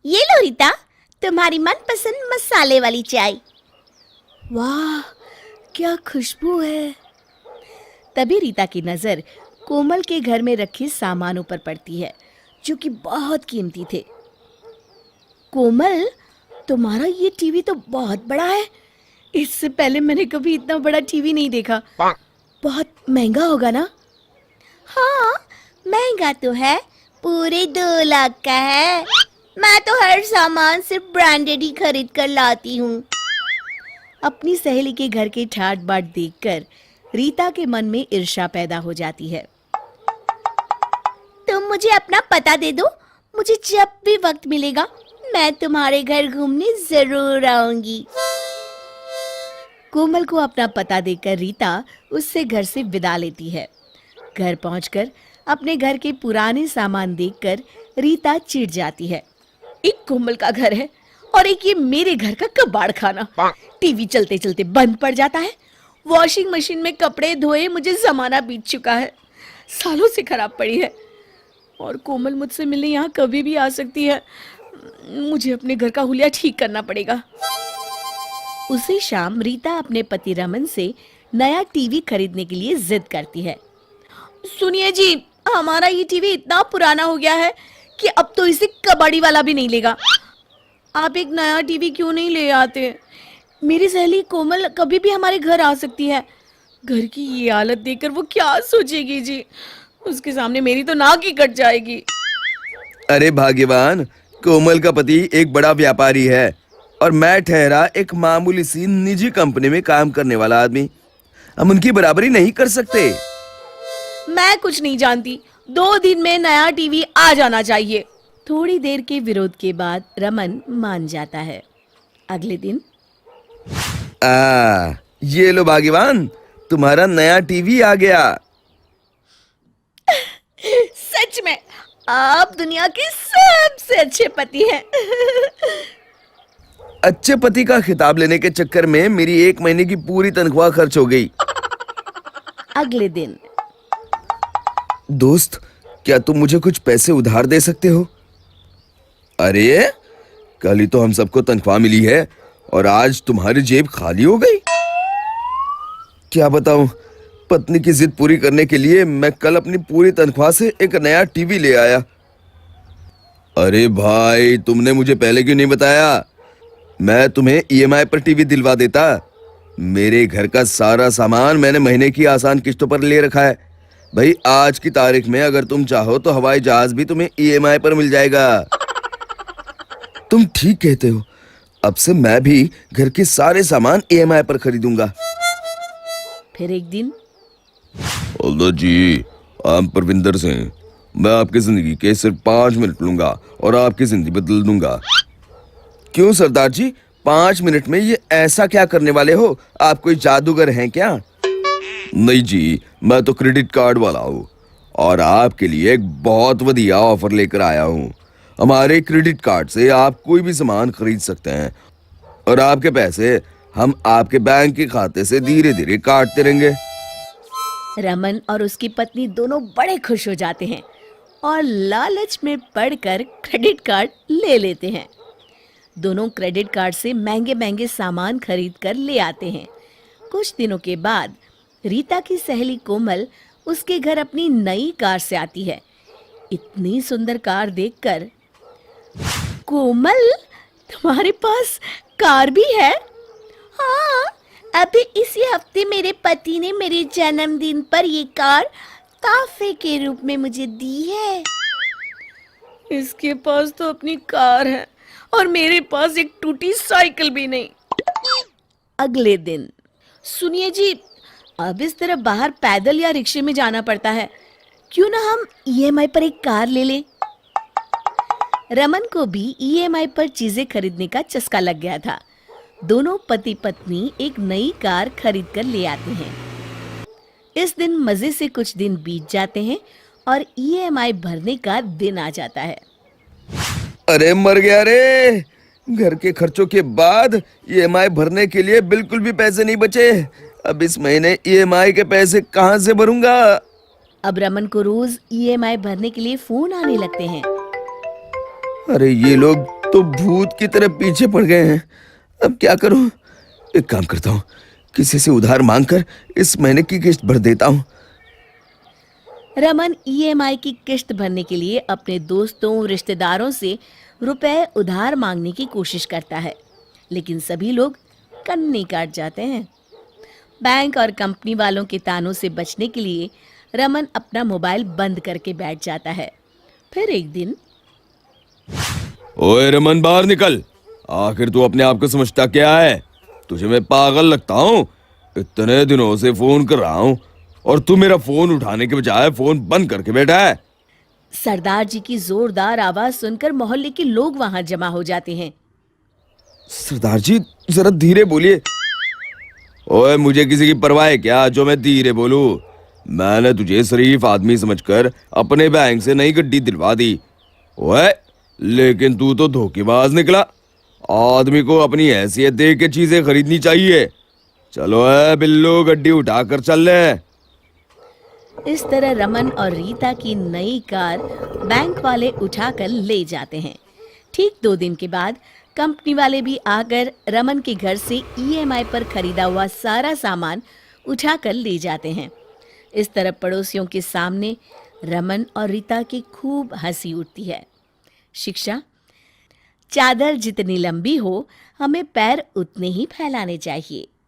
ये लो रीता, तुम्हारी मनपसंद मसाले वाली चाय। वाह, क्या खुशबू है। तभी रीता की नजर कोमल के घर में रखे सामानों पर पड़ती है, जो कि बहुत कीमती थे। कोमल, तुम्हारा ये टीवी तो बहुत बड़ा है। इससे पहले मैंने कभी इतना बड़ा टीवी नहीं देखा। बहुत महंगा होगा ना? हाँ, महंगा तो है, पूरे 2 लाख का है। मैं तो हर सामान सिर्फ ब्रांडेड ही खरीद कर लाती हूँ। अपनी सहेली के घर के ठाट बाट देखकर रीता के मन में ईर्ष्या पैदा हो जाती है। तुम मुझे अपना पता दे दो, मुझे जब भी वक्त मिलेगा मैं तुम्हारे घर घूमने जरूर आऊंगी। कोमल को अपना पता देकर रीता उससे घर से विदा लेती है। घर पहुंचकर अपने घर के पुराने सामान देखकर रीता चिढ़ जाती है। एक कोमल का घर है और एक ये मेरे घर का कबाड़ खाना। टीवी चलते चलते बंद पड़ जाता है। वॉशिंग मशीन में कपड़े धोए मुझे जमाना बीत चुका है, सालों से खराब पड़ी है। और कोमल मुझसे मिलने यहाँ कभी भी आ सकती है। मुझे अपने घर का हुलिया ठीक करना पड़ेगा। उसी शाम रीता अपने पति रमन से नया टीवी खरीदने के लिए जिद करती है। सुनिए जी, हमारा ये टीवी इतना पुराना हो गया है कि अब तो इसे कबाड़ी वाला भी नहीं लेगा। आप एक नया टीवी क्यों नहीं ले आते? मेरी सहेली कोमल कभी भी हमारे घर आ सकती है। घर की ये हालत देखकर वो क्या सोचेगी जी? उसके सामने मेरी तो नाक ही कट जाएगी। अरे भाग्यवान, कोमल का पति एक बड़ा व्यापारी है और मैं ठहरा एक मामूली सी निजी कंपनी में काम करने वाला आदमी। हम उनकी बराबरी नहीं कर सकते। मैं कुछ नहीं जानती, 2 दिन में नया टीवी आ जाना चाहिए। थोड़ी देर के विरोध के बाद रमन मान जाता है। अगले दिन ये लो भाग्यवान, तुम्हारा नया टीवी आ गया। सच में आप दुनिया के सबसे अच्छे पति हैं। अच्छे पति का खिताब लेने के चक्कर में मेरी 1 महीने की पूरी तनख्वाह खर्च हो गई। अगले दिन दोस्त, क्या तुम मुझे कुछ पैसे उधार दे सकते हो? अरे, कल ही तो हम सबको तनख्वाह मिली है और आज तुम्हारी जेब खाली हो गई। क्या बताऊं, पत्नी की जिद पूरी करने के लिए मैं कल अपनी पूरी तनख्वाह से एक नया टीवी ले आया। अरे भाई, तुमने मुझे पहले क्यों नहीं बताया? मैं तुम्हें ईएमआई पर टीवी दिलवा देता। मेरे घर का सारा सामान मैंने महीने की आसान किस्तों पर ले रखा है। भाई, आज की तारीख में अगर तुम चाहो तो हवाई जहाज भी तुम्हें ईएमआई पर मिल जाएगा। तुम ठीक कहते हो, अब से मैं भी घर के सारे सामान ईएमआई पर खरीदूंगा। फिर एक दिन hello ji, I'm Parvinder Singh. मैं आपकी जिंदगी के सिर्फ 5 मिनट लूंगा और आपकी जिंदगी बदल दूंगा। क्यों सरदार जी, 5 मिनट में ये ऐसा क्या करने वाले हो? आप कोई जादूगर हैं क्या? नहीं जी, मैं तो क्रेडिट कार्ड वाला हूँ और आपके लिए एक बहुत बढ़िया ऑफर लेकर आया हूँ। हमारे क्रेडिट कार्ड से आप कोई भी सामान खरीद सकते हैं और आपके पैसे हम आपके बैंक के खाते से धीरे धीरे काटते रहेंगे। रमन और उसकी पत्नी दोनों बड़े खुश हो जाते हैं और लालच में पड़कर क्रेडिट कार्ड ले लेते हैं। दोनों क्रेडिट कार्ड से महंगे महंगे सामान खरीद कर ले आते हैं। कुछ दिनों के बाद रीता की सहेली कोमल उसके घर अपनी नई कार से आती है। इतनी सुंदर कार देखकर, कोमल, तुम्हारे पास कार भी है? हाँ, अभी इसी हफ्ते मेरे पति ने मेरे जन्मदिन पर ये कार तोहफे के रूप में मुझे दी है। इसके पास तो अपनी कार है और मेरे पास एक टूटी साइकिल भी नहीं। अगले दिन, सुनिए जी, अब इस तरह बाहर पैदल या रिक्शे में जाना पड़ता है, क्यों ना हम ईएमआई पर एक कार ले लें। रमन को भी ईएमआई पर चीजें खरीदने का चस्का लग गया था। दोनों पति पत्नी एक नई कार खरीद कर ले आते हैं। इस दिन मजे से कुछ दिन बीत जाते हैं और ईएमआई भरने का दिन आ जाता है। अरे मर गया रे, घर के खर्चों के बाद ईएमआई भरने के लिए बिल्कुल भी पैसे नहीं बचे। अब इस महीने ईएमआई के पैसे कहां से भरूंगा? अब रमन को रोज ईएमआई भरने के लिए फोन आने लगते हैं। अरे ये लोग तो भूत की तरह पीछे पड़ गए हैं। अब क्या करूं? एक काम करता हूं, किसी से उधार मांगकर इस महीने की किस्त भर देता हूं। रमन ईएमआई की किश्त भरने के लिए अपने दोस्तों रिश्तेदारों से रुपए उधार मांगने की कोशिश करता है, लेकिन सभी लोग कन्नी काट जाते हैं। बैंक और कंपनी वालों के तानों से बचने के लिए रमन अपना मोबाइल बंद करके बैठ जाता है। फिर एक दिन ओए रमन, बाहर निकल। आखिर तू अपने आप को समझता क्या है? तुझे मैं पागल लगता हूँ? इतने दिनों से फोन कर रहा हूँ और तू मेरा फोन उठाने के बजाय फोन बंद करके बैठा है। सरदार जी की जोरदार आवाज सुनकर मोहल्ले के लोग वहां जमा हो जाते हैं। सरदार जी, जरा धीरे बोलिए। ओए, मुझे किसी की परवाह है क्या जो मैं धीरे बोलूं? मैंने तुझे शरीफ आदमी समझकर अपने बैंक से नई गड्डी दिलवा दी। ओए, लेकिन तू तो धोखेबाज निकला। आदमी को अपनी हैसियत देख के चीजें खरीदनी चाहिए। चलो है बिल्लू, गड्डी उठाकर चल ले। इस तरह रमन और रीता की नई कार बैंक वाले उठाकर ले जाते हैं। ठीक 2 दिन के बाद कंपनी वाले भी आकर रमन के घर से ईएमआई पर खरीदा हुआ सारा सामान उठाकर ले जाते हैं। इस तरह पड़ोसियों के सामने रमन और रीता की खूब हंसी उठती है। शिक्षा: चादर जितनी लंबी हो, हमें पैर उतने ही फैलाने चाहिए।